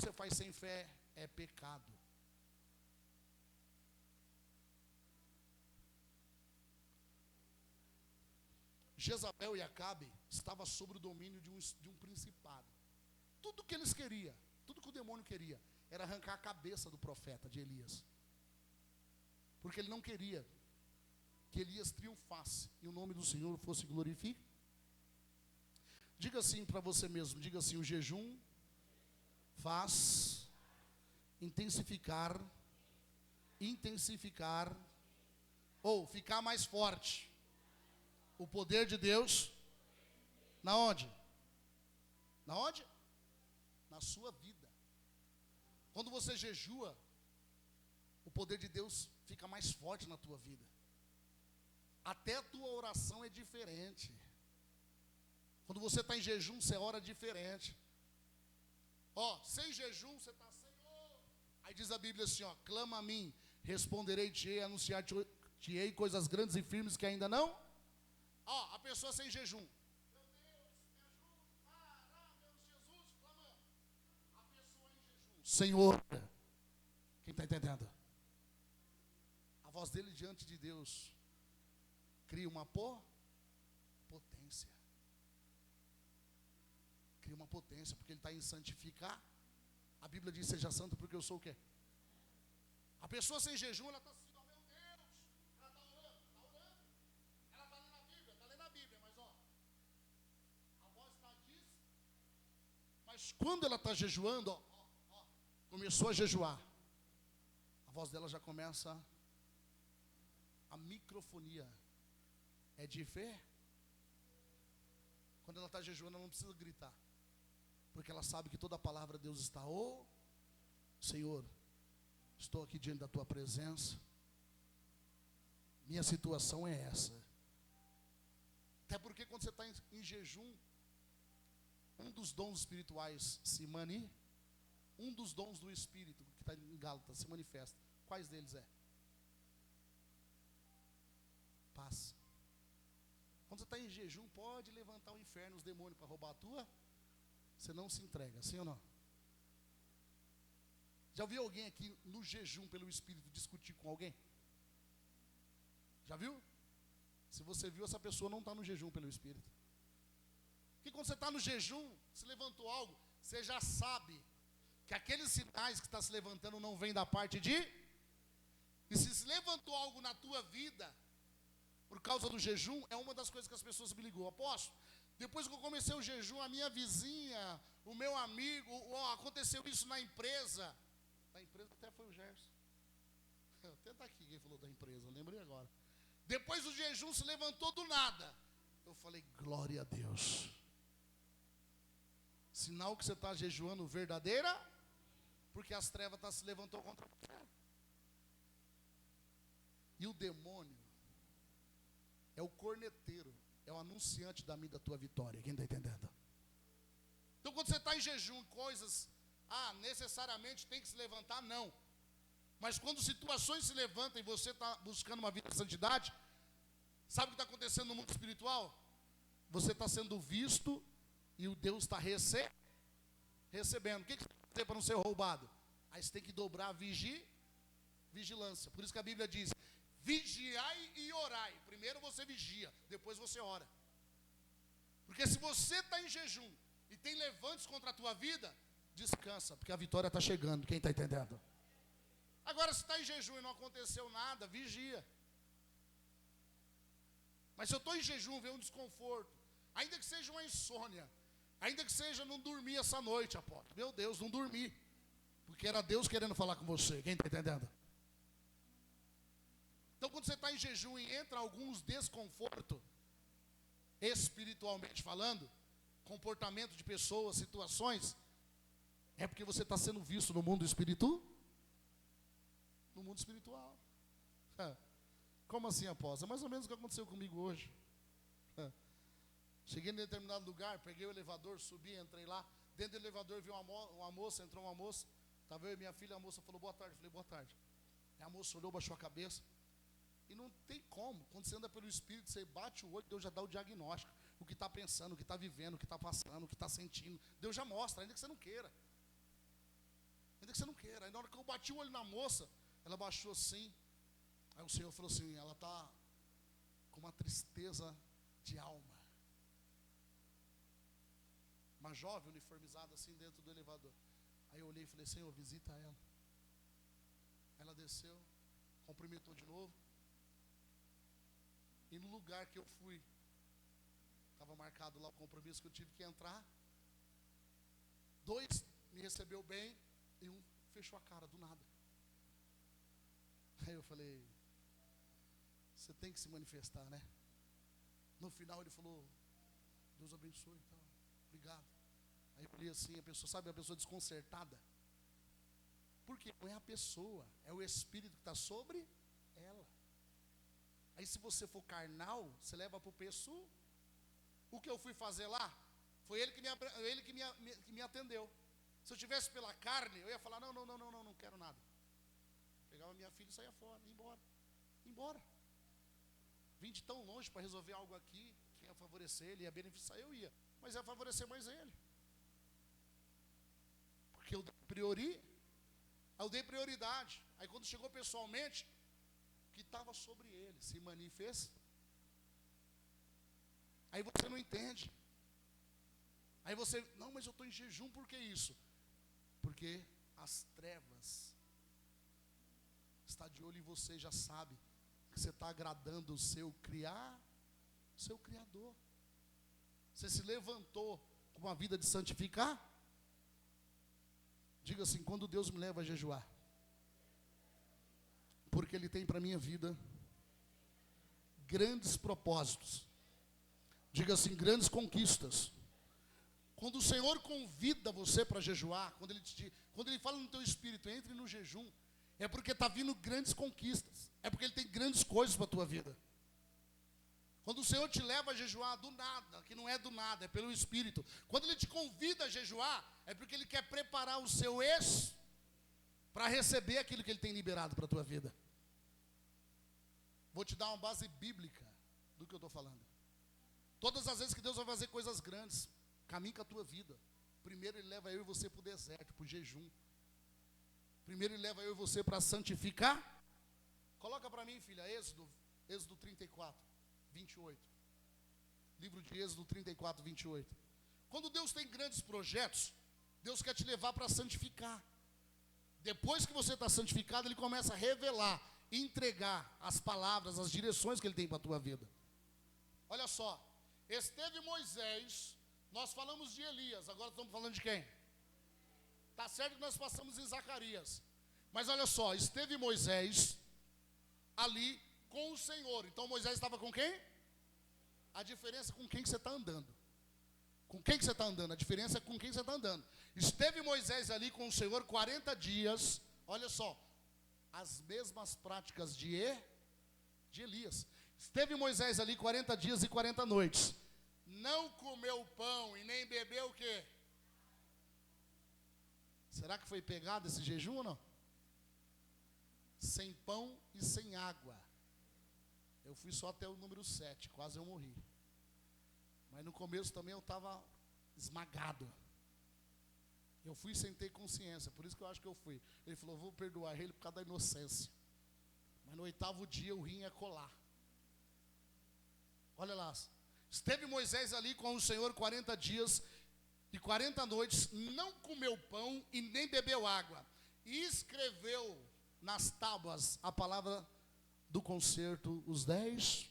você faz sem fé é pecado. Jezabel e Acabe estavam sob o domínio de um principado. Tudo que eles queriam, tudo que o demônio queria, era arrancar a cabeça do profeta de Elias. Porque ele não queria que Elias triunfasse e o nome do Senhor fosse glorificado. Diga assim para você mesmo, diga assim: o jejum faz intensificar ou ficar mais forte o poder de Deus. Na onde? Na onde? Na sua vida. Quando você jejua, o poder de Deus fica mais forte na tua vida. Até a tua oração é diferente. Quando você está em jejum, você ora diferente. Sem jejum, você está, Senhor. Aí diz a Bíblia assim, clama a mim, responderei-te-ei, anunciar-te-ei coisas grandes e firmes que ainda não. A pessoa sem jejum. Meu Deus, me ajuda, meu Jesus, clamando. A pessoa em jejum. Senhor, quem está entendendo? A voz dele diante de Deus cria uma potência. Cria uma potência, porque ele está em santificar. A Bíblia diz: seja santo, porque eu sou o quê? A pessoa sem jejum, ela está assim, meu Deus, ela está orando, ela está lendo a Bíblia, mas a voz está diz, mas quando ela está jejuando, começou a jejuar, a voz dela já começa, a microfonia é de fé. Quando ela está jejuando, ela não precisa gritar, porque ela sabe que toda a palavra de Deus está, Senhor, estou aqui diante da tua presença, minha situação é essa. Até porque quando você está em jejum, um dos dons espirituais um dos dons do Espírito, que está em Gálatas, se manifesta. Quais deles é? Paz. Quando você está em jejum, pode levantar o inferno, os demônios para roubar a tua, você não se entrega, sim ou não? Já viu alguém aqui no jejum pelo Espírito discutir com alguém? Já viu? Se você viu, essa pessoa não está no jejum pelo Espírito. Porque quando você está no jejum, se levantou algo, você já sabe que aqueles sinais que está se levantando não vêm da parte de... E se levantou algo na tua vida, por causa do jejum, é uma das coisas que as pessoas me ligam. Apóstolo, depois que eu comecei o jejum, a minha vizinha, o meu amigo, aconteceu isso na empresa. Da empresa até foi o Gerson. Até está aqui quem falou da empresa, eu lembrei agora. Depois do jejum se levantou do nada. Eu falei, glória a Deus. Sinal que você está jejuando verdadeira, porque as trevas se levantou contra você. E o demônio é o corneteiro, é o anunciante da tua vitória. Quem está entendendo? Então quando você está em jejum, coisas, necessariamente tem que se levantar, não. Mas quando situações se levantam e você está buscando uma vida de santidade, sabe o que está acontecendo no mundo espiritual? Você está sendo visto e o Deus está recebendo. O que você tem que fazer para não ser roubado? Aí você tem que dobrar a vigilância. Por isso que a Bíblia diz, vigiai e orai. Primeiro você vigia, depois você ora. Porque se você está em jejum e tem levantes contra a tua vida, descansa, porque a vitória está chegando. Quem está entendendo? Agora, se está em jejum e não aconteceu nada, vigia. Mas se eu estou em jejum, vem um desconforto, ainda que seja uma insônia, ainda que seja não dormir essa noite, apóstolo. Meu Deus, não dormi, porque era Deus querendo falar com você. Quem está entendendo? Então, quando você está em jejum e entra alguns desconfortos, espiritualmente falando, comportamento de pessoas, situações, é porque você está sendo visto no mundo espiritual. No mundo espiritual. Como assim, apóstolo? É mais ou menos o que aconteceu comigo hoje. Cheguei em determinado lugar, peguei o elevador, subi, entrei lá. Dentro do elevador vi uma moça, entrou uma moça. Estava eu e minha filha, a moça falou, boa tarde. Eu falei, boa tarde. Aí a moça olhou, baixou a cabeça. E não tem como. Quando você anda pelo Espírito, você bate o olho, Deus já dá o diagnóstico. O que está pensando, o que está vivendo, o que está passando, o que está sentindo. Deus já mostra, ainda que você não queira. Ainda que você não queira. Aí na hora que eu bati o olho na moça, ela baixou assim. Aí o Senhor falou assim, ela está com uma tristeza de alma. Uma jovem uniformizada assim dentro do elevador. Aí eu olhei e falei, Senhor, visita ela. Ela desceu, cumprimentou de novo. E no lugar que eu fui, estava marcado lá o compromisso que eu tive que entrar. 2 me recebeu bem e 1 fechou a cara do nada. Aí eu falei, você tem que se manifestar, né? No final ele falou, Deus abençoe e tal, obrigado. Aí eu falei assim, a pessoa, sabe, a pessoa desconcertada. Porque não é a pessoa, é o Espírito que está sobre ela. Aí se você for carnal, você leva para o pessoal. O que eu fui fazer lá, foi ele que me atendeu. Se eu tivesse pela carne, eu ia falar, não quero nada. Pegava minha filha e saía fora, ia embora. Vim de tão longe para resolver algo aqui, que ia favorecer ele, ia beneficiar, eu ia. Mas ia favorecer mais ele. Porque eu dei prioridade. Aí quando chegou pessoalmente, o que estava sobre ele se manifesta. Aí você não entende. Aí você, não, mas eu estou em jejum, por que isso? Porque as trevas está de olho em você, já sabe que você está agradando o seu Criador. Você se levantou com uma vida de santificar? Diga assim, quando Deus me leva a jejuar, porque Ele tem para a minha vida grandes propósitos. Diga assim, grandes conquistas. Quando o Senhor convida você para jejuar, quando Ele fala no teu espírito, entre no jejum, é porque está vindo grandes conquistas. É porque Ele tem grandes coisas para a tua vida. Quando o Senhor te leva a jejuar do nada, que não é do nada, é pelo Espírito. Quando Ele te convida a jejuar, é porque Ele quer preparar o seu ex para receber aquilo que Ele tem liberado para a tua vida. Vou te dar uma base bíblica do que eu estou falando. Todas as vezes que Deus vai fazer coisas grandes, caminhe com a tua vida. Primeiro Ele leva eu e você para o deserto, para o jejum. Primeiro Ele leva eu e você para santificar. Coloca para mim, filha, Êxodo 34, 28. Livro de Êxodo 34, 28. Quando Deus tem grandes projetos, Deus quer te levar para santificar. Depois que você está santificado, Ele começa a revelar, entregar as palavras, as direções que Ele tem para a tua vida. Olha só, esteve Moisés, nós falamos de Elias, agora estamos falando de quem? Está certo que nós passamos em Zacarias, mas olha só, esteve Moisés ali com o Senhor. Então Moisés estava com quem? A diferença é com quem que você está andando. Com quem que você está andando? A diferença é com quem você está andando. Esteve Moisés ali com o Senhor 40 dias, olha só, as mesmas práticas de Elias. Esteve Moisés ali 40 dias e 40 noites. Não comeu pão e nem bebeu o quê? Será que foi pegado esse jejum ou não? Sem pão e sem água. Eu fui só até o número 7, quase eu morri. Mas no começo também eu estava esmagado. Eu fui sem ter consciência, por isso que eu acho que eu fui. Ele falou, vou perdoar ele por causa da inocência. Mas no 8º dia o rim ia colar. Olha lá. Esteve Moisés ali com o Senhor 40 dias e 40 noites, não comeu pão e nem bebeu água. E escreveu nas tábuas a palavra do concerto, os 10.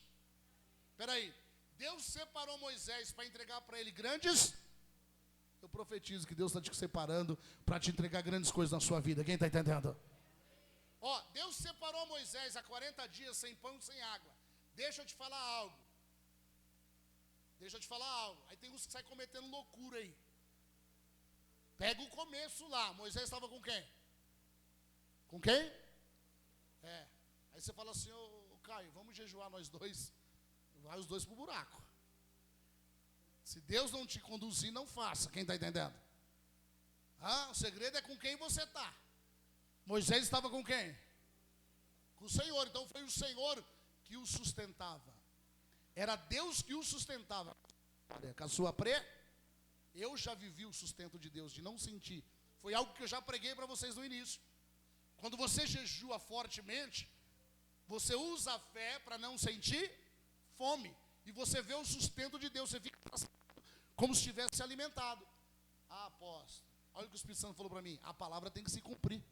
Espera aí, Deus separou Moisés para entregar para ele grandes. Eu profetizo que Deus está te separando para te entregar grandes coisas na sua vida. Quem está entendendo? Ó, Deus separou Moisés há 40 dias sem pão e sem água. Deixa eu te falar algo. Aí tem uns que saem cometendo loucura aí. Pega o começo lá. Moisés estava com quem? Com quem? Aí você fala assim, ô Caio, vamos jejuar nós dois. Vai os dois pro buraco. Se Deus não te conduzir, não faça. Quem está entendendo? O segredo é com quem você está. Moisés estava com quem? Com o Senhor. Então foi o Senhor que o sustentava. Era Deus que o sustentava. Com a sua eu já vivi o sustento de Deus, de não sentir Foi algo que eu já preguei para vocês no início. Quando você jejua fortemente, você usa a fé para não sentir fome. E você vê o sustento de Deus. Você fica como se estivesse alimentado. Ah, apóstolo, olha o que o Espírito Santo falou para mim. A palavra tem que se cumprir.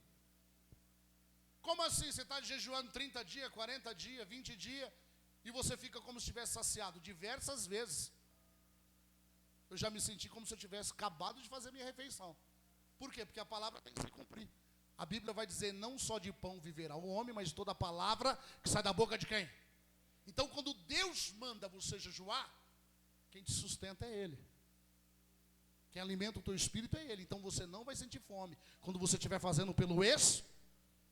Como assim? Você está jejuando 30 dias, 40 dias, 20 dias, e você fica como se estivesse saciado. Diversas vezes. Eu já me senti como se eu tivesse acabado de fazer minha refeição. Por quê? Porque a palavra tem que se cumprir. A Bíblia vai dizer, não só de pão viverá o homem, mas de toda a palavra que sai da boca de quem? Então, quando Deus manda você jejuar, quem te sustenta é Ele. Quem alimenta o teu espírito é Ele. Então, você não vai sentir fome. Quando você estiver fazendo pelo ex,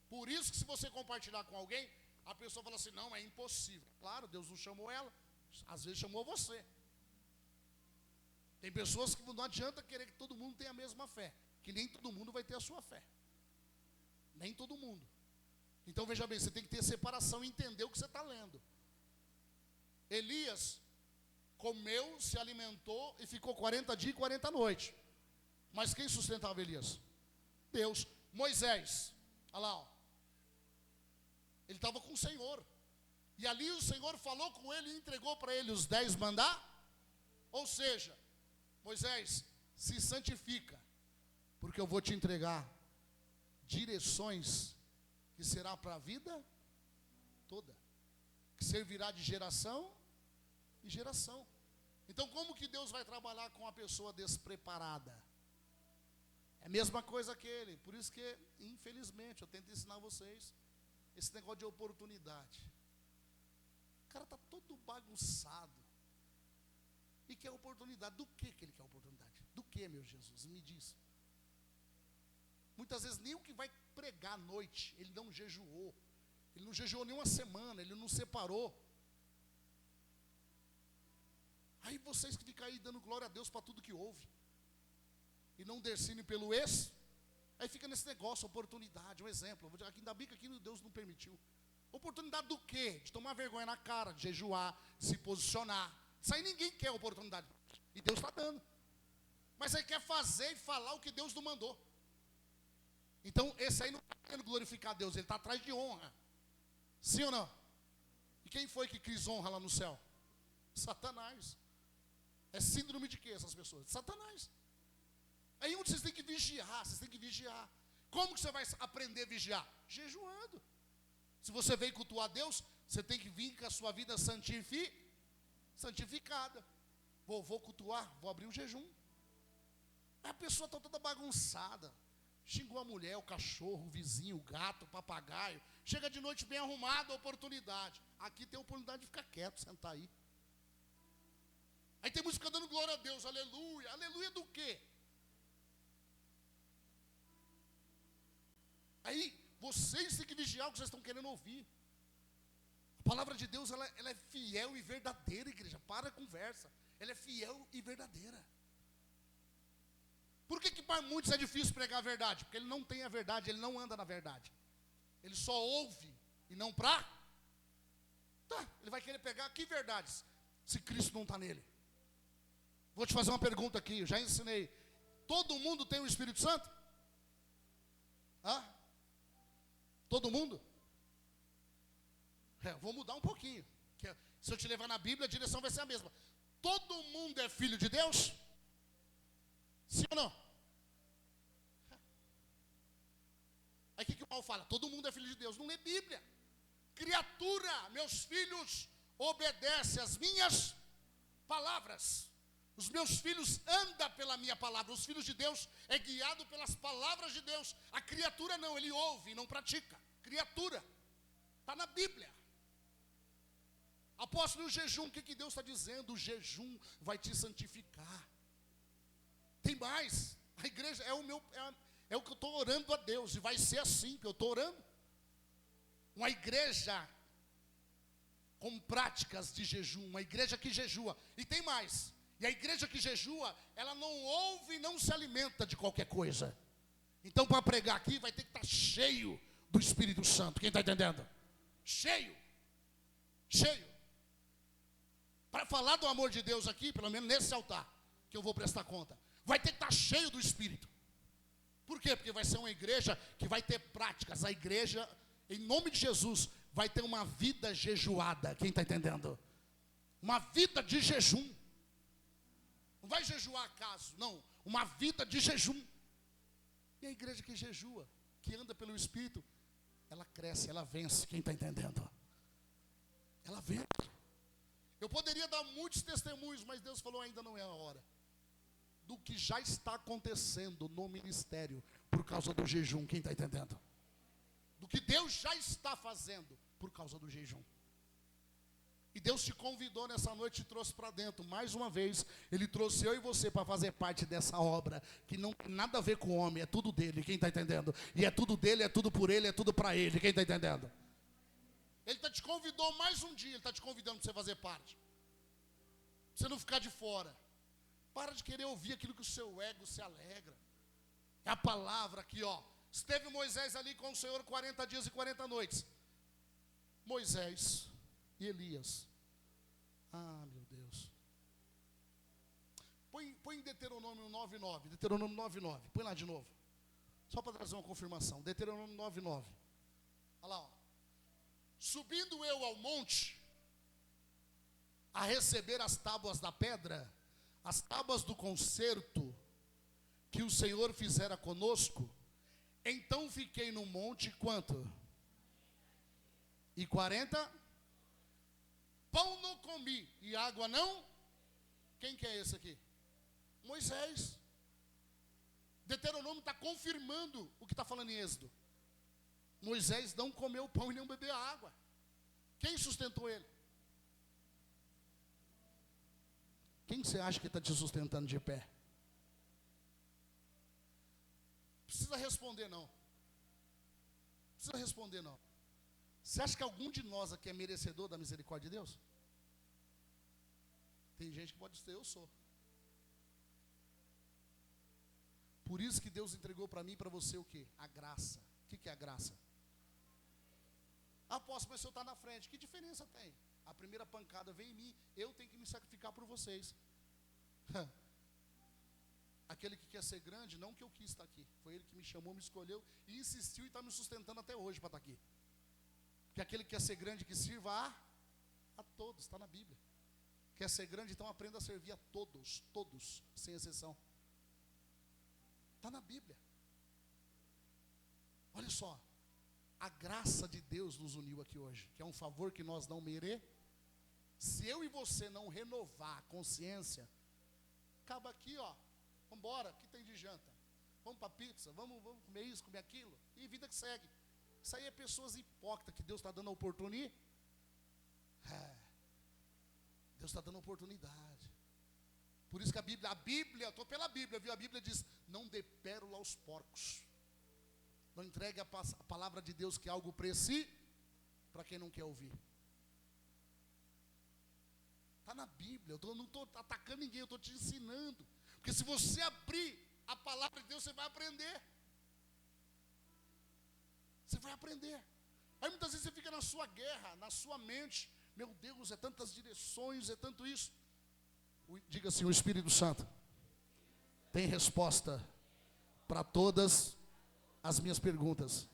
por isso que se você compartilhar com alguém, a pessoa fala assim, não, é impossível. Claro, Deus não chamou ela, às vezes chamou você. Tem pessoas que não adianta querer que todo mundo tenha a mesma fé, que nem todo mundo vai ter a sua fé. Nem todo mundo. Então veja bem, você tem que ter separação e entender o que você está lendo. Elias comeu, se alimentou e ficou 40 dias e 40 noites. Mas quem sustentava Elias? Deus. Moisés, olha lá, ó. Ele estava com o Senhor. E ali o Senhor falou com ele e entregou para ele os 10 mandamentos. Ou seja, Moisés, se santifica, porque eu vou te entregar direções que será para a vida toda, que servirá de geração em geração. Então, como que Deus vai trabalhar com a pessoa despreparada? É a mesma coisa que ele. Por isso que, infelizmente, eu tento ensinar vocês esse negócio de oportunidade. O cara está todo bagunçado e quer oportunidade. Do que ele quer oportunidade? Do que, meu Jesus? Me diz. Muitas vezes nem o que vai pregar à noite, ele não jejuou. Ele não jejuou nem uma semana, ele não separou. Aí vocês que ficam aí dando glória a Deus para tudo que ouve, e não descinem pelo ex, aí fica nesse negócio, oportunidade, um exemplo. Ainda bem que aqui Deus não permitiu. Oportunidade do quê? De tomar vergonha na cara, de jejuar, de se posicionar. Isso aí ninguém quer oportunidade. E Deus está dando. Mas aí quer fazer e falar o que Deus não mandou. Então, esse aí não está querendo glorificar Deus, ele está atrás de honra. Sim ou não? E quem foi que quis honra lá no céu? Satanás. É síndrome de quê essas pessoas? Satanás. Aí onde vocês têm que vigiar, vocês têm que vigiar. Como que você vai aprender a vigiar? Jejuando. Se você veio cultuar Deus, você tem que vir com a sua vida santificada. Vou cultuar, vou abrir um jejum. A pessoa está toda bagunçada. Xingou a mulher, o cachorro, o vizinho, o gato, o papagaio. Chega de noite bem arrumado, oportunidade. Aqui tem a oportunidade de ficar quieto, sentar aí. Aí tem música dando glória a Deus, aleluia. Aleluia do quê? Aí vocês têm que vigiar o que vocês estão querendo ouvir. A palavra de Deus, ela é fiel e verdadeira, igreja. Para a conversa. Ela é fiel e verdadeira. Por que para muitos é difícil pregar a verdade? Porque ele não tem a verdade, ele não anda na verdade. Ele só ouve e não pra. Tá, ele vai querer pegar que verdades, se Cristo não está nele? Vou te fazer uma pergunta aqui, eu já ensinei. Todo mundo tem o Espírito Santo? Hã? Todo mundo? Vou mudar um pouquinho. Se eu te levar na Bíblia, a direção vai ser a mesma. Todo mundo é filho de Deus? Sim ou não? Aí o que o Paulo fala? Todo mundo é filho de Deus. Não lê Bíblia. Criatura, meus filhos, obedece às minhas palavras. Os meus filhos andam pela minha palavra. Os filhos de Deus é guiado pelas palavras de Deus. A criatura não, ele ouve e não pratica. Criatura. Está na Bíblia. Apóstolo, o jejum, o que Deus está dizendo? O jejum vai te santificar. Tem mais. A igreja é o que eu estou orando a Deus. E vai ser assim que eu estou orando. Uma igreja com práticas de jejum. Uma igreja que jejua. E tem mais. E a igreja que jejua, ela não ouve e não se alimenta de qualquer coisa. Então, para pregar aqui, vai ter que estar cheio do Espírito Santo. Quem está entendendo? Cheio. Cheio. Para falar do amor de Deus aqui, pelo menos nesse altar, que eu vou prestar conta, vai ter que estar cheio do Espírito. Por quê? Porque vai ser uma igreja que vai ter práticas. A igreja, em nome de Jesus, vai ter uma vida jejuada. Quem está entendendo? Uma vida de jejum. Não vai jejuar acaso, não. Uma vida de jejum. E a igreja que jejua, que anda pelo Espírito, ela cresce, ela vence. Quem está entendendo? Ela vence. Eu poderia dar muitos testemunhos, mas Deus falou, ainda não é a hora. Do que já está acontecendo no ministério, por causa do jejum. Quem está entendendo? Do que Deus já está fazendo, por causa do jejum. E Deus te convidou nessa noite, te trouxe para dentro. Mais uma vez, Ele trouxe eu e você para fazer parte dessa obra, que não tem nada a ver com o homem, é tudo dele. Quem está entendendo? E é tudo dele, é tudo por ele, é tudo para ele. Quem está entendendo? Ele te convidou mais um dia, Ele está te convidando para você fazer parte. Pra você não ficar de fora. Para de querer ouvir aquilo que o seu ego se alegra. É a palavra aqui, ó. Esteve Moisés ali com o Senhor 40 dias e 40 noites. Moisés e Elias. Ah, meu Deus. Põe em Deuteronômio 9:9. Deuteronômio 9:9. Põe lá de novo. Só para trazer uma confirmação. Deuteronômio 9:9. Olha lá, ó. Subindo eu ao monte, a receber as tábuas da pedra, as tábuas do concerto que o Senhor fizera conosco, então fiquei no monte quanto? E 40? Pão não comi e água não? Quem que é esse aqui? Moisés. Deuteronômio está confirmando o que está falando em Êxodo. Moisés não comeu pão e não bebeu água. Quem sustentou ele? Quem você acha que está te sustentando de pé? Precisa responder não. Precisa responder não. Você acha que algum de nós aqui é merecedor da misericórdia de Deus? Tem gente que pode dizer, eu sou. Por isso que Deus entregou para mim e para você o quê? A graça. O que é a graça? Apóstolo, mas o senhor está na frente. Que diferença tem? A primeira pancada vem em mim, eu tenho que me sacrificar por vocês. Aquele que quer ser grande, não que eu quis estar aqui. Foi ele que me chamou, me escolheu e insistiu e está me sustentando até hoje para estar aqui. Porque aquele que quer ser grande, que sirva a todos, está na Bíblia. Quer ser grande, então aprenda a servir a todos, todos, sem exceção. Está na Bíblia. Olha só, a graça de Deus nos uniu aqui hoje, que é um favor que nós não merecemos. Se eu e você não renovar a consciência, acaba aqui, ó, vamos embora, o que tem de janta? Vamos para pizza, vamos comer isso, comer aquilo, e vida que segue. Isso aí é pessoas hipócritas que Deus está dando a oportunidade. Deus está dando oportunidade. Por isso que a Bíblia, estou pela Bíblia, viu? A Bíblia diz, não dê pérola aos porcos. Não entregue a palavra de Deus, que é algo preciso, para quem não quer ouvir. Está na Bíblia, eu não estou atacando ninguém, eu estou te ensinando. Porque se você abrir a palavra de Deus, você vai aprender. Você vai aprender. Aí muitas vezes você fica na sua guerra, na sua mente. Meu Deus, é tantas direções, é tanto isso. Diga assim, o Espírito Santo tem resposta para todas as minhas perguntas.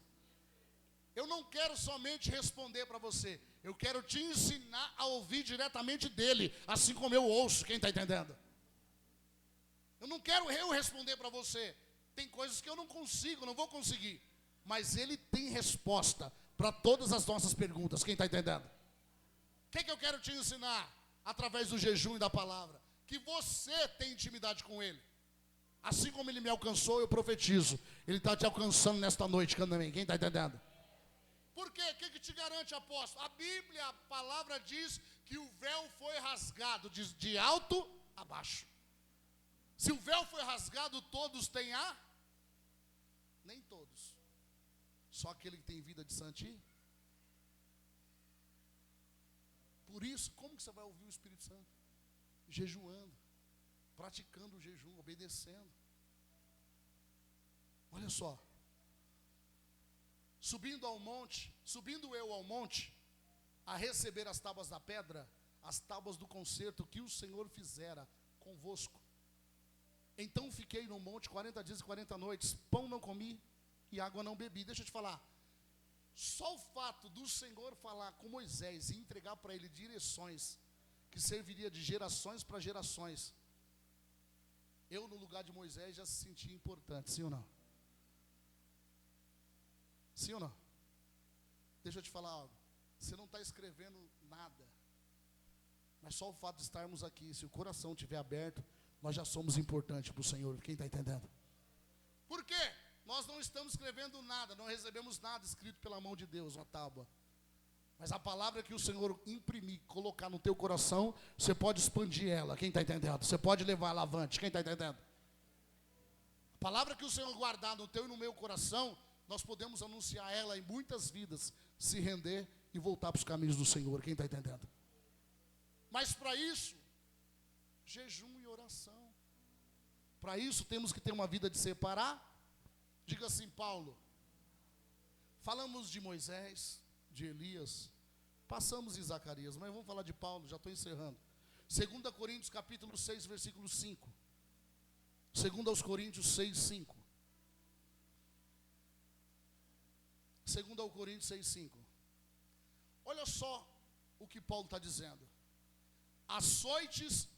Eu não quero somente responder para você. Eu quero te ensinar a ouvir diretamente dele, assim como eu ouço. Quem está entendendo? Eu não quero eu responder para você. Tem coisas que eu não consigo, não vou conseguir. Mas ele tem resposta para todas as nossas perguntas. Quem está entendendo? O que eu quero te ensinar? Através do jejum e da palavra. Que você tem intimidade com ele. Assim como ele me alcançou, eu profetizo. Ele está te alcançando nesta noite também. Quem está entendendo? Por quê? O que te garante, apóstolo? A Bíblia, a palavra diz que o véu foi rasgado de alto a baixo. Se o véu foi rasgado, todos têm a? Nem todos. Só aquele que tem vida de santinho. Por isso, como que você vai ouvir o Espírito Santo? Jejuando, praticando o jejum, obedecendo. Olha só. Subindo eu ao monte, a receber as tábuas da pedra, as tábuas do concerto que o Senhor fizera convosco. Então fiquei no monte 40 dias e 40 noites, pão não comi e água não bebi. Deixa eu te falar, só o fato do Senhor falar com Moisés e entregar para ele direções que serviria de gerações para gerações, eu no lugar de Moisés já se sentia importante, sim ou não? Sim ou não? Deixa eu te falar algo, você não está escrevendo nada, mas só o fato de estarmos aqui, se o coração estiver aberto, nós já somos importantes para o Senhor. Quem está entendendo? Por quê? Nós não estamos escrevendo nada, não recebemos nada escrito pela mão de Deus, uma tábua. Mas a palavra que o Senhor imprimir, colocar no teu coração, você pode expandir ela. Quem está entendendo? Você pode levar ela avante. Quem está entendendo? A palavra que o Senhor guardar no teu e no meu coração, nós podemos anunciar ela em muitas vidas, se render e voltar para os caminhos do Senhor. Quem está entendendo? Mas para isso, jejum e oração. Para isso temos que ter uma vida de separar. Diga assim, Paulo. Falamos de Moisés, de Elias, passamos em Zacarias, mas vamos falar de Paulo, já estou encerrando. 2 Coríntios capítulo 6, versículo 5. 2 Coríntios 6, 5. 2 Coríntios 6, 5. Olha só o que Paulo está dizendo. Açoites,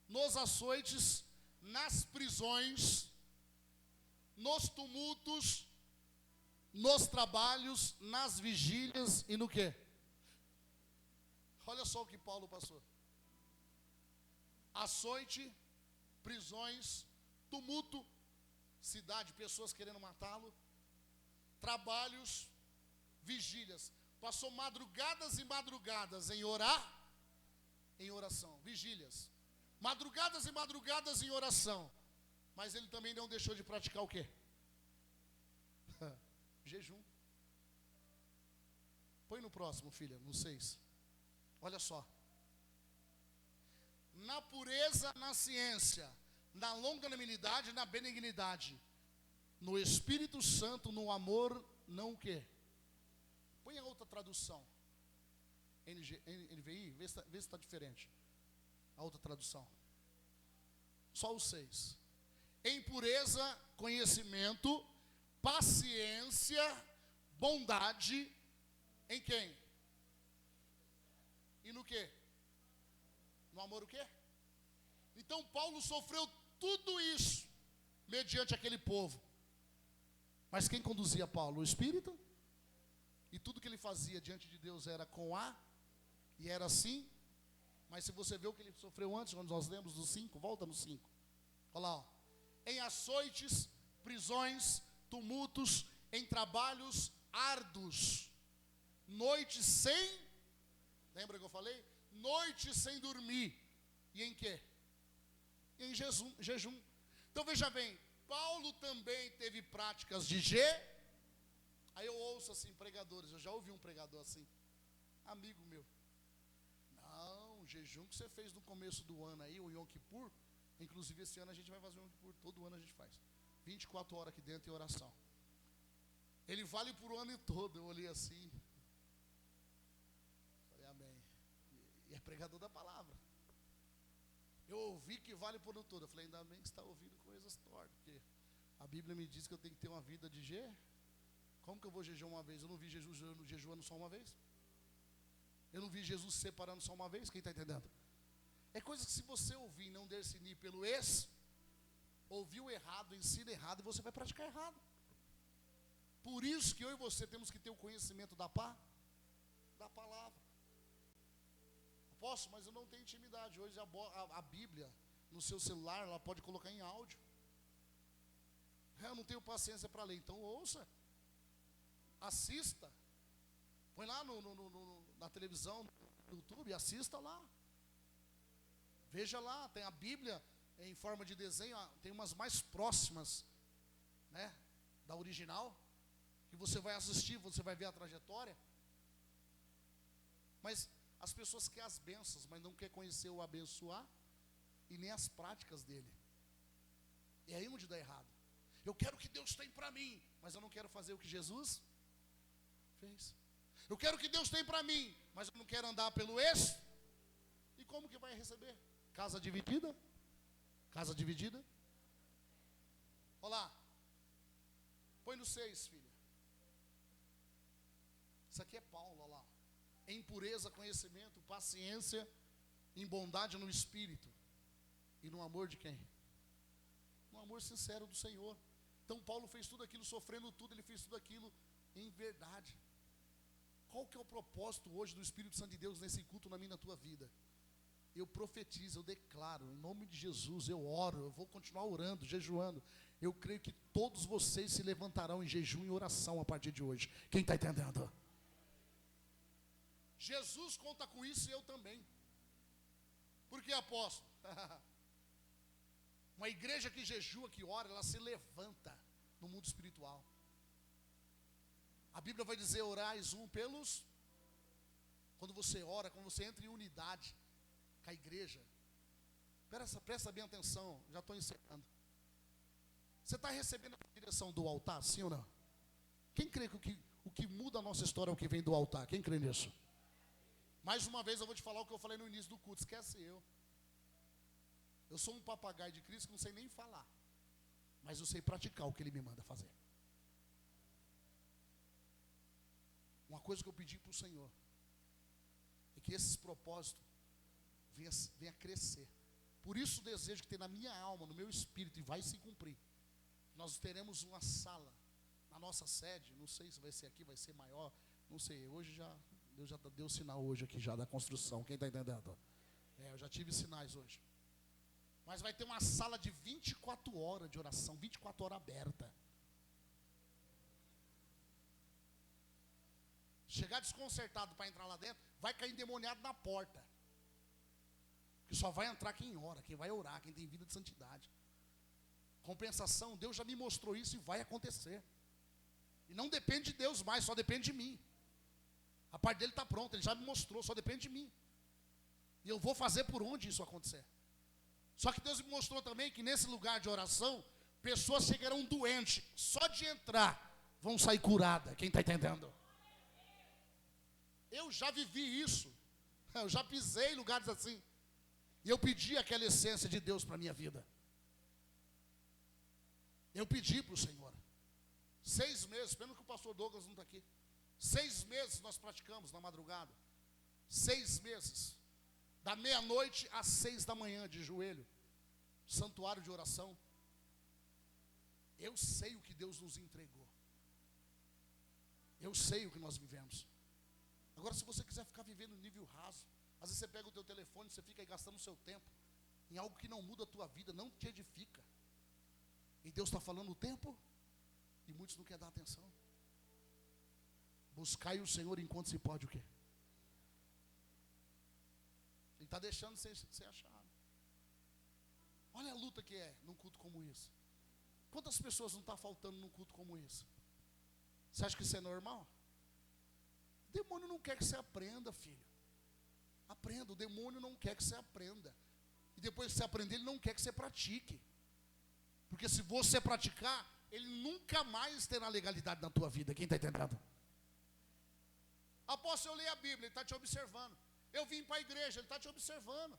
nos açoites, nas prisões, nos tumultos, nos trabalhos, nas vigílias e no quê? Olha só o que Paulo passou. Açoite, prisões, tumulto, cidade, pessoas querendo matá-lo, trabalhos, vigílias. Passou madrugadas e madrugadas em orar, em oração, vigílias. Madrugadas e madrugadas em oração. Mas ele também não deixou de praticar o quê? Jejum. Põe no próximo, filha, no 6. Olha só. Na pureza, na ciência, na longanimidade, na benignidade, no Espírito Santo, no amor, não o quê? Põe a outra tradução. NVI, vê se está diferente. A outra tradução. Só o 6. Em pureza, conhecimento, paciência, bondade, em quem? E no quê? No amor o quê? Então Paulo sofreu tudo isso, mediante aquele povo. Mas quem conduzia Paulo? O Espírito? E tudo que ele fazia diante de Deus era com e era assim. Mas se você vê o que ele sofreu antes, quando nós lemos do 5, volta no 5. Olha lá, em açoites, prisões, tumultos, em trabalhos árduos, noites sem, lembra que eu falei? Noites sem dormir. E em quê? Em jejum. Então veja bem, Paulo também teve práticas de Aí eu ouço assim, pregadores, eu já ouvi um pregador assim, amigo meu. Não, o jejum que você fez no começo do ano aí, o Yom Kippur, inclusive esse ano a gente vai fazer o Yom Kippur, todo ano a gente faz. 24 horas aqui dentro em oração. Ele vale por o ano todo. Eu olhei assim. Falei, amém. E é pregador da palavra. Eu ouvi que vale por o ano todo. Eu falei, ainda bem que você está ouvindo coisas tortas. Porque a Bíblia me diz que eu tenho que ter uma vida de Como que eu vou jejuar uma vez? Eu não vi Jesus jejuando só uma vez. Eu não vi Jesus separando só uma vez. Quem está entendendo? É coisa que se você ouvir e não discernir pelo ouviu errado, ensina errado, e você vai praticar errado. Por isso que eu e você temos que ter o conhecimento da palavra. Posso, mas eu não tenho intimidade. Hoje a Bíblia, no seu celular, ela pode colocar em áudio. Eu não tenho paciência para ler, então ouça. Assista. Põe lá na televisão, no YouTube, assista lá. Veja lá, tem a Bíblia em forma de desenho, tem umas mais próximas, né, da original, que você vai assistir, você vai ver a trajetória. Mas as pessoas querem as bênçãos, mas não querem conhecer o abençoar e nem as práticas dele. É aí onde dá errado. Eu quero o que Deus tem para mim, mas eu não quero fazer o que Jesus fez. Eu quero o que Deus tem para mim, mas eu não quero andar pelo E como que vai receber? Casa dividida? Casa dividida? Olha lá. Põe no 6, filha. Isso aqui é Paulo, olha lá. Em pureza, conhecimento, paciência, em bondade no espírito. E no amor de quem? No amor sincero do Senhor. Então Paulo fez tudo aquilo, sofrendo tudo, ele fez tudo aquilo em verdade. Qual que é o propósito hoje do Espírito Santo de Deus nesse culto na minha e na tua vida? Eu profetizo, eu declaro, em nome de Jesus, eu oro, eu vou continuar orando, jejuando. Eu creio que todos vocês se levantarão em jejum e oração a partir de hoje. Quem está entendendo? Jesus conta com isso e eu também. Por que, apóstolo? Uma igreja que jejua, que ora, ela se levanta no mundo espiritual. A Bíblia vai dizer, orais um pelos... Quando você ora, quando você entra em unidade com a igreja, presta bem atenção, já estou encerrando. Você está recebendo a direção do altar, sim ou não? Quem crê que o que muda a nossa história é o que vem do altar? Quem crê nisso? Mais uma vez eu vou te falar o que eu falei no início do culto, esquece eu. Eu sou um papagaio de Cristo que não sei nem falar, mas eu sei praticar o que Ele me manda fazer. Uma coisa que eu pedi para o Senhor é que esses propósitos venham a crescer. Por isso o desejo que tem na minha alma, no meu espírito, e vai se cumprir. Nós teremos uma sala na nossa sede, não sei se vai ser aqui, vai ser maior, não sei, hoje Deus já deu sinal hoje aqui já da construção, quem está entendendo? Eu já tive sinais hoje. Mas vai ter uma sala de 24 horas de oração, 24 horas aberta. Chegar desconcertado para entrar lá dentro, vai cair endemoniado na porta. Que só vai entrar quem ora, quem vai orar, quem tem vida de santidade. Compensação, Deus já me mostrou isso e vai acontecer. E não depende de Deus mais, só depende de mim. A parte dele está pronta, ele já me mostrou, só depende de mim. E eu vou fazer por onde isso acontecer. Só que Deus me mostrou também que nesse lugar de oração, pessoas chegarão doentes, só de entrar, vão sair curadas. Quem está entendendo? Eu já vivi isso. Eu já pisei em lugares assim. E eu pedi aquela essência de Deus para a minha vida. Eu pedi para o Senhor. 6 meses, pena que o pastor Douglas não está aqui. 6 meses nós praticamos na madrugada. 6 meses. Da meia-noite às 6 da manhã, de joelho. Santuário de oração. Eu sei o que Deus nos entregou. Eu sei o que nós vivemos. Agora, se você quiser ficar vivendo no nível raso, às vezes você pega o teu telefone, você fica aí gastando o seu tempo em algo que não muda a tua vida, não te edifica. E Deus está falando o tempo, e muitos não querem dar atenção. Buscai o Senhor enquanto se pode o quê? Ele está deixando de ser achado. Olha a luta que é num culto como esse. Quantas pessoas não está faltando num culto como esse? Você acha que isso é normal? O demônio não quer que você aprenda, filho. Aprenda, o demônio não quer que você aprenda. E depois que você aprender, ele não quer que você pratique. Porque se você praticar, ele nunca mais terá legalidade na tua vida. Quem está entendendo? Apóstolo, eu leio a Bíblia, ele está te observando. Eu vim para a igreja, ele está te observando.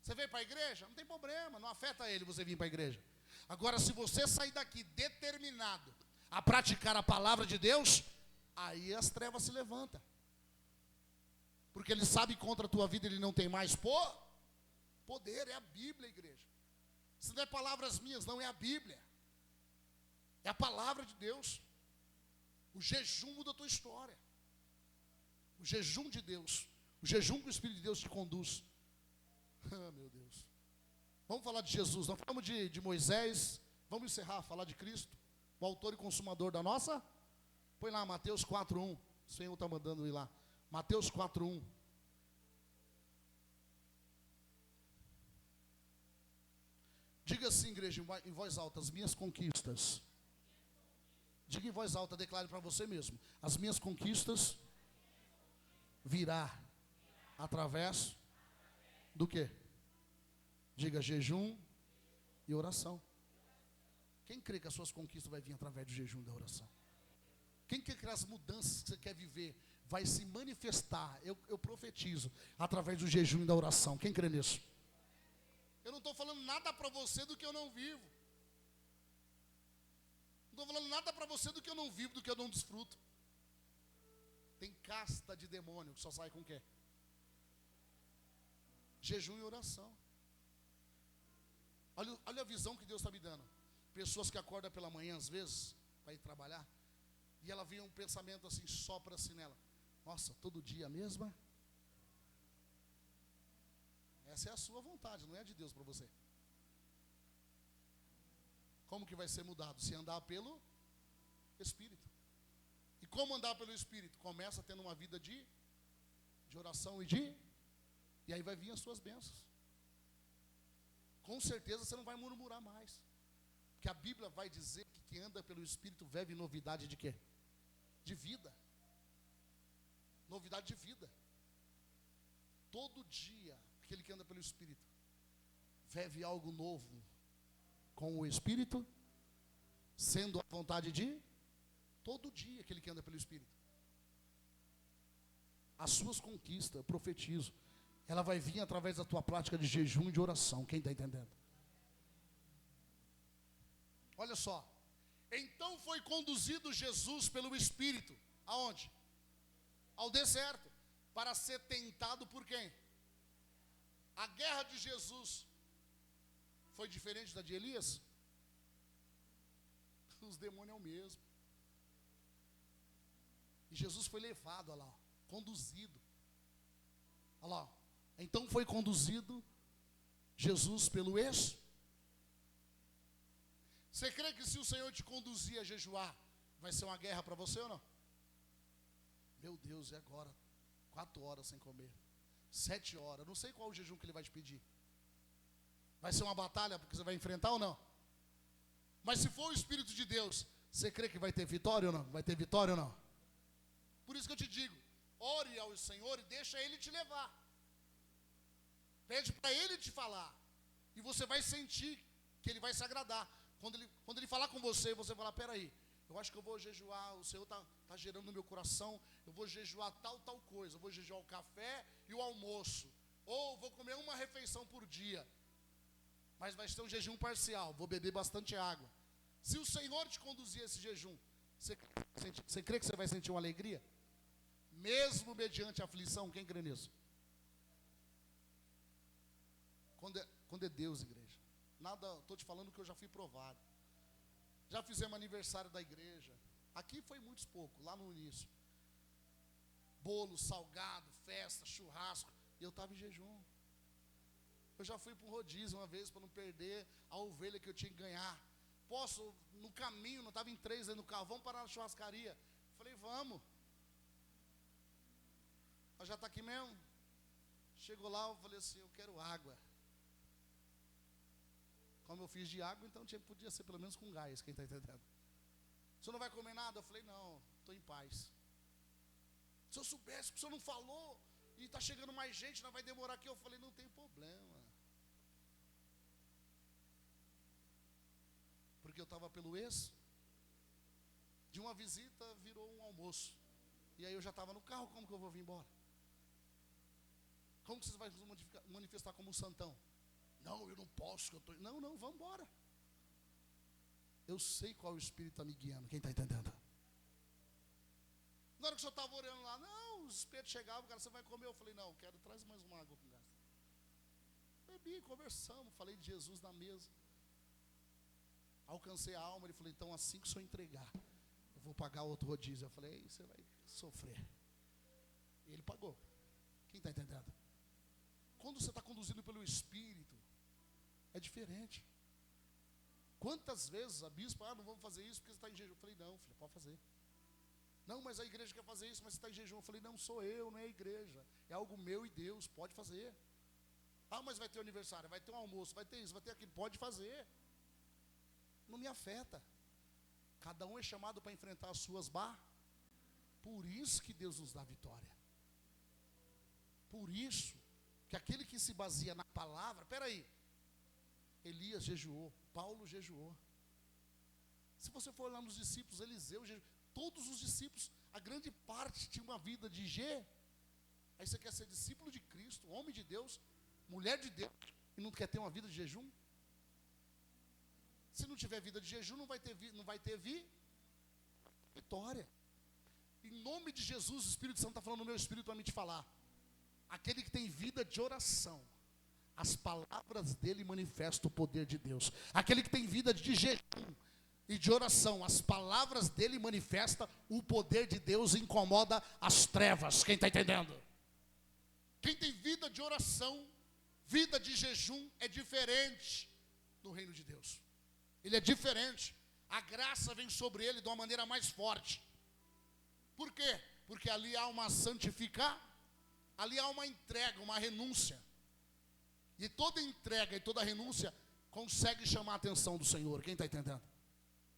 Você veio para a igreja? Não tem problema, não afeta ele você vir para a igreja. Agora, se você sair daqui determinado a praticar a palavra de Deus, aí as trevas se levantam. Porque ele sabe que contra a tua vida ele não tem mais poder, é a Bíblia, igreja. Isso não é palavras minhas, não, é a Bíblia. É a palavra de Deus. O jejum muda a tua história. O jejum de Deus. O jejum que o Espírito de Deus te conduz. Ah, meu Deus. Vamos falar de Jesus. Nós falamos de Moisés. Vamos encerrar, falar de Cristo. O autor e consumador da nossa. Põe lá, Mateus 4:1. O Senhor está mandando ir lá. Mateus 4:1. Diga assim, igreja, em voz alta, as minhas conquistas. Diga em voz alta, declare para você mesmo. As minhas conquistas virá através do quê? Diga jejum e oração. Quem crê que as suas conquistas vai vir através do jejum e da oração? Quem crê que as mudanças que você quer viver vai se manifestar, eu profetizo, através do jejum e da oração? Quem crê nisso? Eu não estou falando nada para você do que eu não vivo. estou falando nada para você do que eu não vivo, do que eu não desfruto. Tem casta de demônio que só sai com o quê? Jejum e oração. Olha a visão que Deus está me dando. Pessoas que acordam pela manhã, às vezes, para ir trabalhar, e ela vem um pensamento assim, sopra assim nela. Nossa, todo dia a mesma? Essa é a sua vontade, não é a de Deus para você. Como que vai ser mudado? Se andar pelo Espírito. E como andar pelo Espírito? Começa tendo uma vida de oração e aí vai vir as suas bênçãos. Com certeza você não vai murmurar mais. Porque a Bíblia vai dizer que quem anda pelo Espírito vive novidade de quê? De vida. Novidade de vida. Todo dia, aquele que anda pelo Espírito vive algo novo com o Espírito, sendo a vontade de todo dia, aquele que anda pelo Espírito. As suas conquistas, eu profetizo, ela vai vir através da tua prática de jejum e de oração. Quem está entendendo? Olha só. Então foi conduzido Jesus pelo Espírito. Aonde? Ao deserto. Para ser tentado por quem? A guerra de Jesus foi diferente da de Elias? Os demônios é o mesmo. E Jesus foi levado, olha lá, conduzido. Olha lá. Então foi conduzido Jesus pelo Espírito. Você crê que se o Senhor te conduzir a jejuar, vai ser uma guerra para você ou não? Meu Deus, e agora? 4 horas sem comer, 7 horas, não sei qual o jejum que Ele vai te pedir. Vai ser uma batalha porque você vai enfrentar ou não? Mas se for o Espírito de Deus, você crê que vai ter vitória ou não? Vai ter vitória ou não? Por isso que eu te digo, ore ao Senhor e deixa Ele te levar. Pede para Ele te falar. E você vai sentir que Ele vai se agradar. Quando ele falar com você, você falar, peraí, eu acho que eu vou jejuar, o Senhor está gerando no meu coração, eu vou jejuar tal coisa, eu vou jejuar o café e o almoço, ou vou comer uma refeição por dia, mas vai ser um jejum parcial, vou beber bastante água. Se o Senhor te conduzir a esse jejum, você crê que você vai sentir uma alegria? Mesmo mediante a aflição, quem crê nisso? Quando é Deus, igreja. Nada, estou te falando que eu já fui provado. Já fizemos aniversário da igreja. Aqui foi muitos poucos, lá no início. Bolo, salgado, festa, churrasco. E eu estava em jejum. Eu já fui para um rodízio uma vez para não perder a ovelha que eu tinha que ganhar. Posso, no caminho, não estava em 3 aí no carro, vamos parar na churrascaria. Falei, vamos. Ela já está aqui mesmo? Chegou lá, eu falei assim, eu quero água. Como eu fiz de água, então podia ser pelo menos com gás, quem está entendendo? O senhor não vai comer nada? Eu falei, não, estou em paz. Se eu soubesse que o senhor não falou, e está chegando mais gente, não vai demorar aqui, eu falei, não tem problema. Porque eu estava pelo de uma visita virou um almoço. E aí eu já estava no carro, como que eu vou vir embora? Como que vocês vão manifestar como um santão? Não, eu não posso, Não, vamos embora. Eu sei qual o Espírito está me guiando, quem está entendendo? Na hora que o senhor estava orando lá, não, os espíritos chegavam, cara, você vai comer? Eu falei, não, quero, traz mais uma água com gás. Bebi, conversamos, falei de Jesus na mesa. Alcancei a alma, ele falou, então assim que o senhor entregar, eu vou pagar outro rodízio. Eu falei, você vai sofrer. E ele pagou. Quem está entendendo? Quando você está conduzido pelo Espírito, é diferente. Quantas vezes a bispa, não vamos fazer isso porque você está em jejum. Eu falei, não, filha, pode fazer. Não, mas a igreja quer fazer isso, mas você está em jejum. Eu falei, não, sou eu, não é a igreja. É algo meu e Deus, pode fazer. Ah, mas vai ter aniversário, vai ter um almoço, vai ter isso, vai ter aquilo, pode fazer. Não me afeta. Cada um é chamado para enfrentar as suas barras. Por isso que Deus nos dá vitória. Por isso que aquele que se baseia na palavra, peraí, Elias jejuou, Paulo jejuou. Se você for lá nos discípulos, Eliseu jejuou, todos os discípulos, a grande parte tinha uma vida de Aí você quer ser discípulo de Cristo, homem de Deus, mulher de Deus, e não quer ter uma vida de jejum? Se não tiver vida de jejum, não vai ter vitória. Em nome de Jesus, o Espírito Santo está falando no meu espírito para mim te falar. Aquele que tem vida de oração, as palavras dele manifestam o poder de Deus. Aquele que tem vida de jejum e de oração, as palavras dele manifestam o poder de Deus e incomoda as trevas. Quem está entendendo? Quem tem vida de oração, vida de jejum, é diferente do reino de Deus. Ele é diferente. A graça vem sobre ele de uma maneira mais forte. Por quê? Porque ali há uma ali há uma entrega, uma renúncia. E toda entrega e toda renúncia consegue chamar a atenção do Senhor. Quem está entendendo?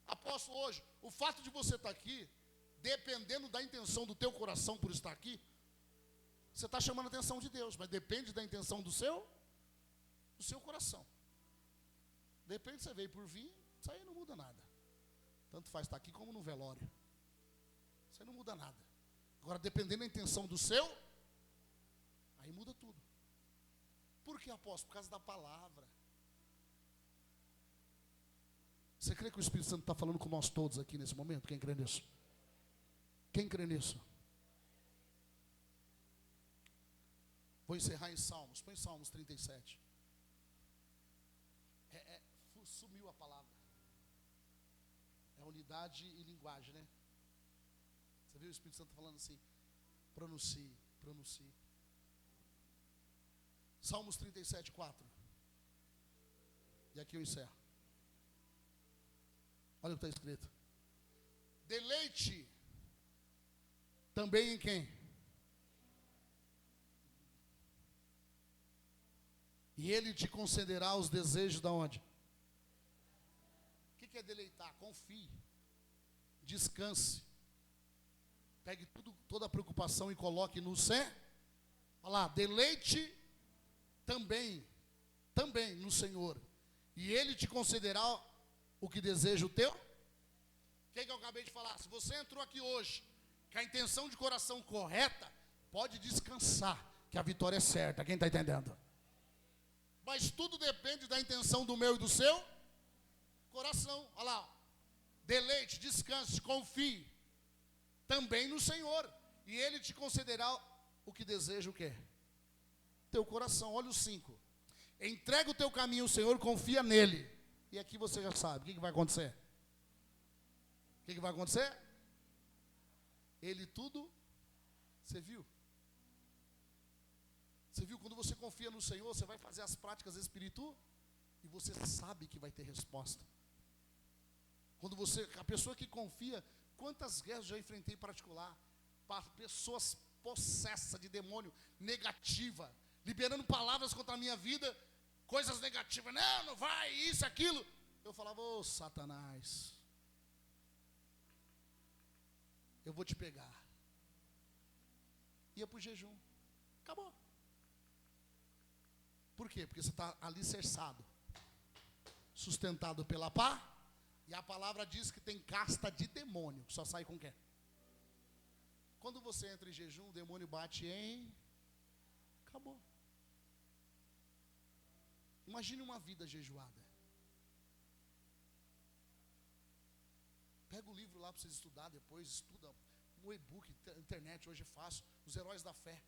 Apóstolo, hoje, o fato de você estar aqui, dependendo da intenção do teu coração por estar aqui, você está chamando a atenção de Deus, mas depende da intenção do seu coração. Depende, você veio por vir, isso aí não muda nada. Tanto faz estar aqui como no velório. Isso aí não muda nada. Agora, dependendo da intenção do seu, aí muda tudo. Por que, apóstolo? Por causa da palavra. Você crê que o Espírito Santo está falando com nós todos aqui nesse momento? Quem crê nisso? Quem crê nisso? Vou encerrar em Salmos. Põe Salmos 37. Sumiu a palavra. É unidade e linguagem, né? Você viu o Espírito Santo falando assim? Pronuncie. Salmos 37, 4. E aqui eu encerro. Olha o que está escrito. Deleite também em quem? E ele te concederá os desejos da onde? O que é deleitar? Confie. Descanse. Pegue toda a preocupação e coloque no Senhor. Olha lá, deleite também no Senhor. E ele te concederá o que deseja o teu. O que eu acabei de falar? Se você entrou aqui hoje com a intenção de coração correta, pode descansar, que a vitória é certa. Quem está entendendo? Mas tudo depende da intenção do meu e do seu coração. Olha lá, deleite, descanse, confie também no Senhor, e ele te concederá o que deseja o quê? Teu coração. Olha o 5. Entrega o teu caminho ao Senhor, confia nele. E aqui você já sabe, o que vai acontecer? O que vai acontecer? Ele tudo, você viu? Você viu, quando você confia no Senhor, você vai fazer as práticas espirituais e você sabe que vai ter resposta. Quando a pessoa que confia, quantas guerras já enfrentei em particular, para pessoas possessas de demônio, negativa, liberando palavras contra a minha vida, coisas negativas, não vai, isso, aquilo. Eu falava, ô Satanás, eu vou te pegar. Ia para o jejum, acabou. Por quê? Porque você está alicerçado, sustentado pela pá, e a palavra diz que tem casta de demônio, que só sai com quem? Quando você entra em jejum, o demônio bate em... Acabou. Imagine uma vida jejuada. Pega o livro lá para vocês estudar depois, estuda o e-book, internet, hoje é fácil. Os heróis da fé.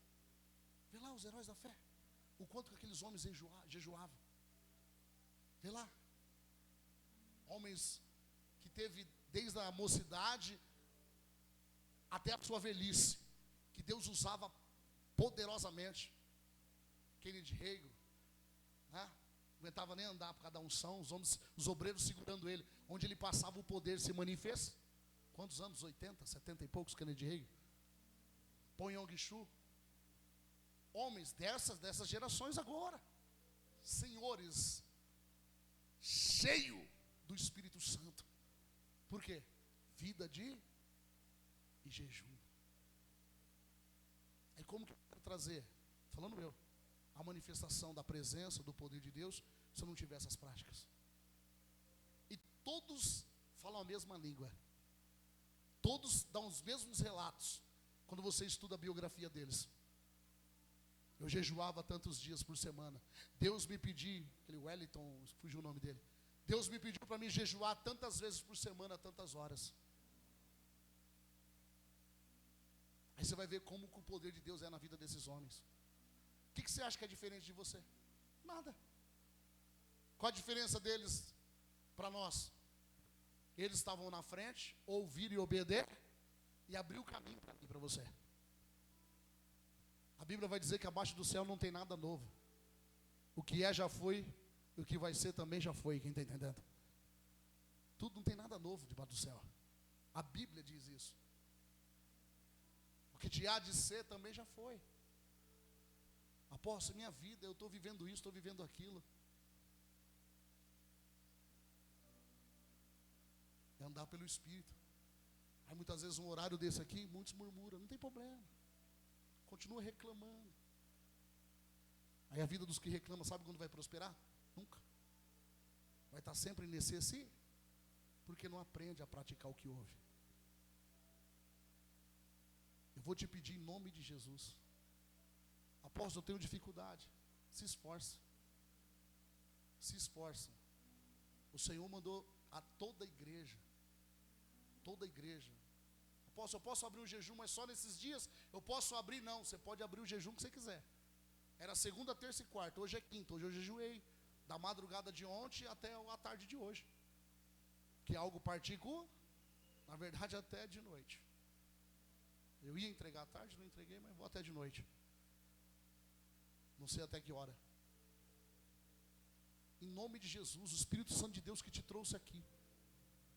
Vê lá os heróis da fé. O quanto que aqueles homens jejuavam. Vê lá. Homens que teve desde a mocidade até a sua velhice, que Deus usava poderosamente. Kennedy Hagin, né? Não aguentava nem andar por causa da unção, os obreiros segurando ele, onde ele passava o poder se manifesta. Quantos anos? 80, 70 e poucos, Kennedy Hagin. Pon Yong Shu. Homens dessas gerações agora, senhores, cheio do Espírito Santo. Por quê? Vida de e jejum. Aí como que eu quero trazer? Falando eu, a manifestação da presença, do poder de Deus, se eu não tiver essas práticas. E todos falam a mesma língua. Todos dão os mesmos relatos. Quando você estuda a biografia deles. Eu jejuava tantos dias por semana. Deus me pediu, aquele Wellington, fugiu o nome dele. Deus me pediu para me jejuar tantas vezes por semana, tantas horas. Aí você vai ver como que o poder de Deus é na vida desses homens. O que você acha que é diferente de você? Nada. Qual a diferença deles para nós? Eles estavam na frente, ouviram e obeder, e abriu o caminho para mim e para você. A Bíblia vai dizer que abaixo do céu não tem nada novo. O que é já foi, e o que vai ser também já foi, quem está entendendo? Tudo, não tem nada novo debaixo do céu. A Bíblia diz isso. O que te há de ser também já foi. Apóstolo, minha vida, eu estou vivendo isso, estou vivendo aquilo. É andar pelo Espírito. Aí muitas vezes um horário desse aqui, muitos murmuram, não tem problema. Continua reclamando. Aí a vida dos que reclamam, sabe quando vai prosperar? Nunca. Vai estar sempre nesse assim, porque não aprende a praticar o que ouve. Eu vou te pedir em nome de Jesus. Apóstolo, eu tenho dificuldade. Se esforce. Se esforce. O Senhor mandou a toda a igreja. Toda a igreja. Apóstolo, eu posso abrir um jejum, mas só nesses dias? Eu posso abrir? Não, você pode abrir o jejum que você quiser. Era segunda, terça e quarta. Hoje é quinta. Hoje eu jejuei. Da madrugada de ontem até a tarde de hoje. Que é algo particular. Na verdade, até de noite. Eu ia entregar à tarde, não entreguei, mas vou até de noite. Não sei até que hora. Em nome de Jesus, o Espírito Santo de Deus que te trouxe aqui,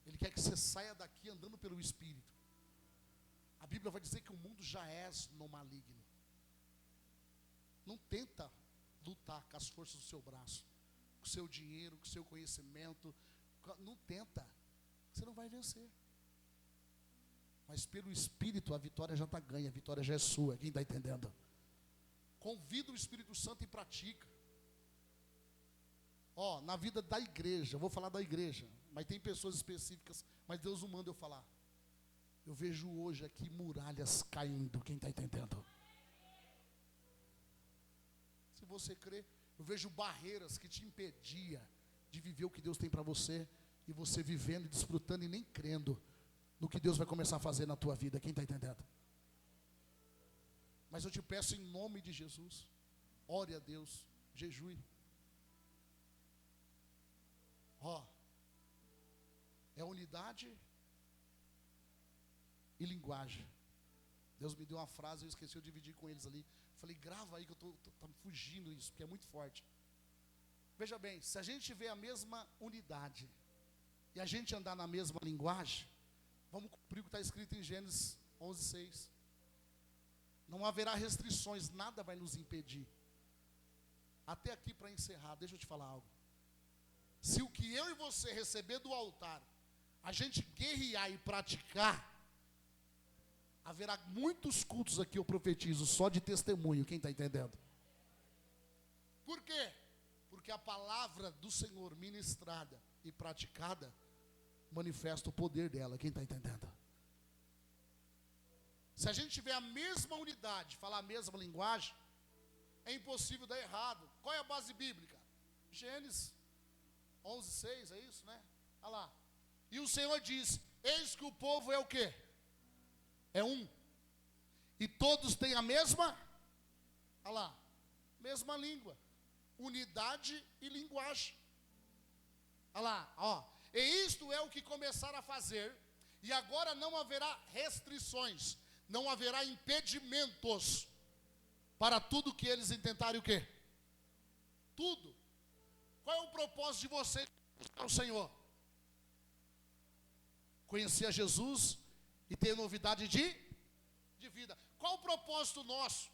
Ele quer que você saia daqui andando pelo Espírito. A Bíblia vai dizer que o mundo já é no maligno. Não tenta lutar com as forças do seu braço, com o seu dinheiro, com o seu conhecimento. Não tenta, você não vai vencer. Mas pelo Espírito a vitória já está ganha, a vitória já é sua. Quem está entendendo? Convida o Espírito Santo e pratica. Na vida da igreja, eu vou falar da igreja, mas tem pessoas específicas, mas Deus não manda eu falar. Eu vejo hoje aqui muralhas caindo, quem está entendendo? Se você crê, eu vejo barreiras que te impedia de viver o que Deus tem para você, e você vivendo e desfrutando e nem crendo no que Deus vai começar a fazer na tua vida, quem está entendendo? Mas eu te peço em nome de Jesus, ore a Deus, jejue. É unidade e linguagem. Deus me deu uma frase, eu esqueci de dividir com eles ali. Falei, grava aí que eu estou fugindo isso, porque é muito forte. Veja bem, se a gente tiver a mesma unidade e a gente andar na mesma linguagem, vamos cumprir o que está escrito em Gênesis 11:6. Não haverá restrições, nada vai nos impedir. Até aqui para encerrar, deixa eu te falar algo. Se o que eu e você receber do altar, a gente guerrear e praticar, haverá muitos cultos aqui, eu profetizo, só de testemunho, quem está entendendo? Por quê? Porque a palavra do Senhor ministrada e praticada manifesta o poder dela, quem está entendendo? Se a gente tiver a mesma unidade, falar a mesma linguagem, é impossível dar errado. Qual é a base bíblica? Gênesis 11:6, é isso, né? Olha lá. E o Senhor diz, eis que o povo é o quê? É um. E todos têm a mesma, olha lá, mesma língua. Unidade e linguagem. Olha lá, E isto é o que começaram a fazer, e agora não haverá restrições, não haverá impedimentos para tudo que eles intentarem o quê? Tudo. Qual é o propósito de vocês buscar o Senhor? Conhecer a Jesus e ter novidade de vida. Qual o propósito nosso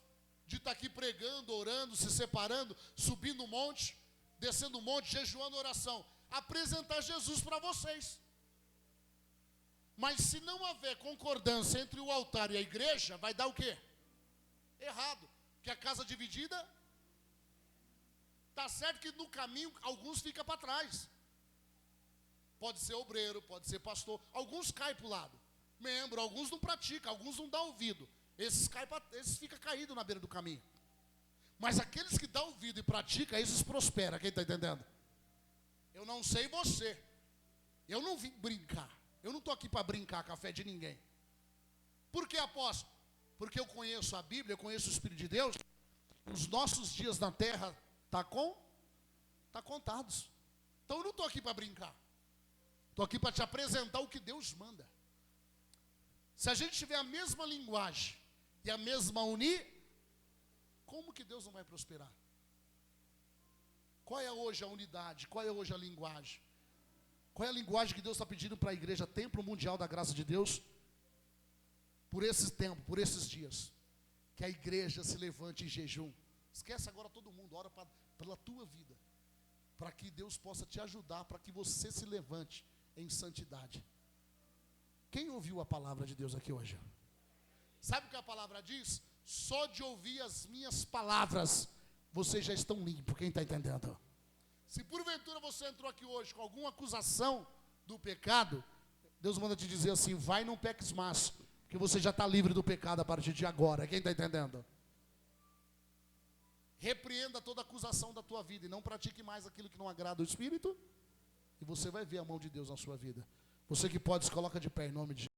de estar aqui pregando, orando, se separando, subindo um monte, descendo um monte, jejuando oração? Apresentar Jesus para vocês. Mas se não houver concordância entre o altar e a igreja, vai dar o quê? Errado. Porque a casa dividida, está certo que no caminho alguns ficam para trás. Pode ser obreiro, pode ser pastor. Alguns caem para o lado. Membro, alguns não praticam, alguns não dão ouvido. Esses ficam caídos na beira do caminho. Mas aqueles que dão ouvido e praticam, esses prosperam. Quem está entendendo? Eu não sei você. Eu não vim brincar. Eu não estou aqui para brincar com a fé de ninguém. Por que, apóstolo? Porque eu conheço a Bíblia, eu conheço o Espírito de Deus. Os nossos dias na terra tá contados. Então eu não estou aqui para brincar. Estou aqui para te apresentar o que Deus manda. Se a gente tiver a mesma linguagem e a mesma unir, como que Deus não vai prosperar? Qual é hoje a unidade? Qual é hoje a linguagem? Qual é a linguagem que Deus está pedindo para a igreja Templo Mundial da Graça de Deus? Por esse tempo, por esses dias. Que a igreja se levante em jejum. Esquece agora todo mundo, ora pela tua vida. Para que Deus possa te ajudar, para que você se levante em santidade. Quem ouviu a palavra de Deus aqui hoje? Sabe o que a palavra diz? Só de ouvir as minhas palavras, vocês já estão limpos. Quem está entendendo? Se porventura você entrou aqui hoje com alguma acusação do pecado, Deus manda te dizer assim: vai, não peques mais, que você já está livre do pecado a partir de agora. Quem está entendendo? Repreenda toda acusação da tua vida e não pratique mais aquilo que não agrada o Espírito, e você vai ver a mão de Deus na sua vida. Você que pode, se coloca de pé em nome de Jesus.